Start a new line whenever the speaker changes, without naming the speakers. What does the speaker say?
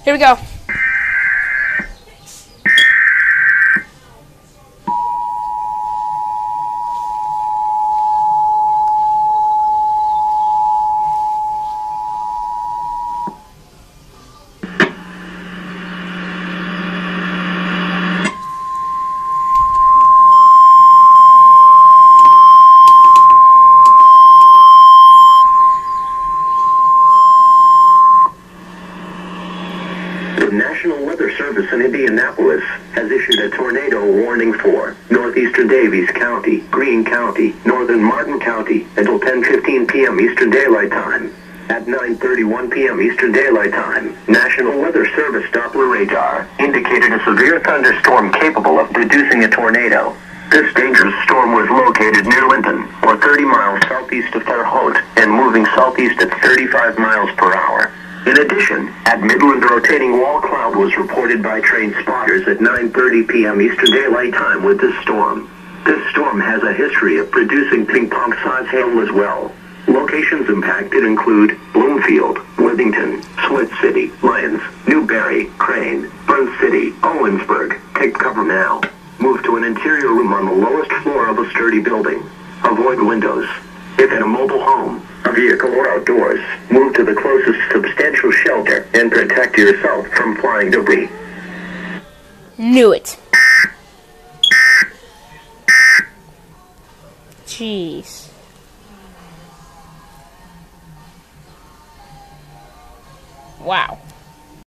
Here we go.
The National Weather Service in Indianapolis has issued a tornado warning for northeastern Daviess County, Greene County, northern Martin County until 10:15 p.m. Eastern Daylight Time. At 9:31 p.m. Eastern Daylight Time, National Weather Service Doppler radar indicated a severe thunderstorm capable of producing a tornado. This dangerous storm was located near Linton, or 30 miles southeast of Terre Haute, and moving southeast at 35 miles per hour. In addition, at Midland, a rotating wall cloud was reported by train spotters at 9:30 p.m. Eastern Daylight Time with this storm. This storm has a history of producing ping-pong-sized hail as well. Locations impacted include Bloomfield, Worthington, Swift City, Lyons, Newberry, Crane, Burns City, Owensburg. Take cover now. Move to an interior room on the lowest floor of a sturdy building. Avoid windows. If in a mobile home, a vehicle, or outdoors, move to the closest substantial shelter and protect yourself from flying debris.
Knew it. Jeez. Wow.